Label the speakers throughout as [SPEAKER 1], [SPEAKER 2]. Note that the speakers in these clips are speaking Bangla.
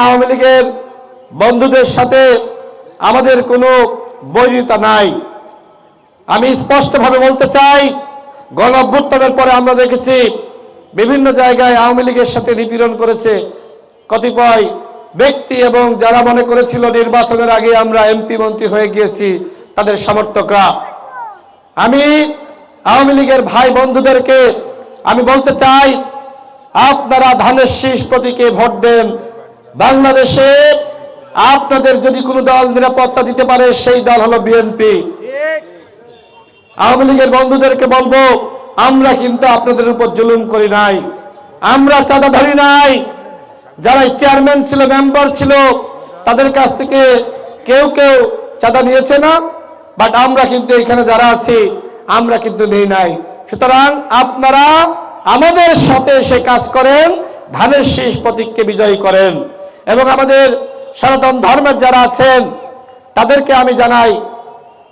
[SPEAKER 1] আওয়ামী লীগের বন্ধুদের সাথে আমাদের কোনো বৈরিতা নাই। আমি স্পষ্টভাবে বলতে চাই, গণ অভ্যুত্থানের পরে আমরা দেখেছি বিভিন্ন জায়গায় আওয়ামী লীগের সাথে নিপীড়ন করেছে কতিপয় ব্যক্তি, এবং যারা মনে করেছিল নির্বাচনের আগে আমরা এমপি মন্ত্রী হয়ে গিয়েছি তাদের সমর্থকরা। আমি আওয়ামী লীগের ভাই বন্ধুদেরকে আমি বলতে চাই, আপনারা ধানের শীষ প্রতীকে ভোট দেন। বাংলাদেশে আপনাদের যদি কোনো দল নিরাপত্তা দিতে পারে সেই দল হলো বিএনপি। আওয়ামী লীগের বন্ধুদেরকে বলবো, আমরা কিন্তু আপনাদের উপর জুলুম করি নাই, আমরা চাঁদা ধরি নাই। যারা চেয়ারম্যান ছিল, মেম্বার ছিল, তাদের কাছ থেকে কেউ কেউ চাঁদা নিয়েছে না, বাট আমরা কিন্তু এখানে যারা আছি আমরা কিন্তু নেই নাই। সুতরাং আপনারা আমাদের সাথে এসে কাজ করেন, ধানের শীষ প্রতীককে বিজয়ী করেন। এবং আমাদের সনাতন ধর্মের যারা আছেন তাদেরকে আমি জানাই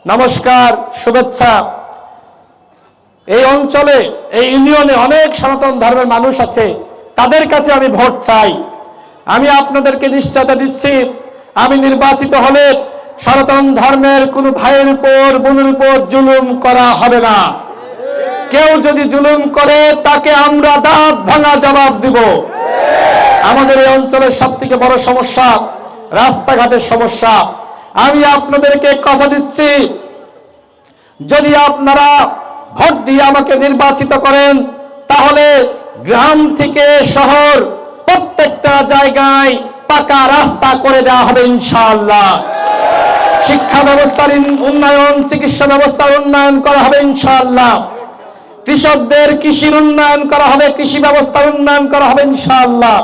[SPEAKER 1] নমস্কার, শুভেচ্ছা। এই অঞ্চলে, এই ইউনিয়নে অনেক সনাতন ধর্মের মানুষ আছে, তাদের কাছে আমি ভোট চাই। আমি আপনাদেরকে নিশ্চয়তা দিচ্ছি, আমি নির্বাচিত হলে সনাতন ধর্মের কোনো ভাইয়ের উপর, বোনের উপর জুলুম করা হবে না। কেউ যদি জুলুম করে তাকে আমরা দাঁত ভাঙা জবাব দিব। আমাদের এই অঞ্চলের সবথেকে বড় সমস্যা রাস্তাঘাটের সমস্যা। আমি আপনাদেরকে কথা দিচ্ছি, যদি আপনারা ভোট দিয়ে আমাকে নির্বাচিত করেন, তাহলে গ্রাম থেকে শহর প্রত্যেকটা জায়গায় পাকা রাস্তা করে দেওয়া হবে ইনশাআল্লাহ। শিক্ষা ব্যবস্থার উন্নয়ন, চিকিৎসা ব্যবস্থার উন্নয়ন করা হবে ইনশাআল্লাহ। কৃষকদের কৃষির উন্নয়ন করা হবে, কৃষি ব্যবস্থার উন্নয়ন করা হবে ইনশাআল্লাহ।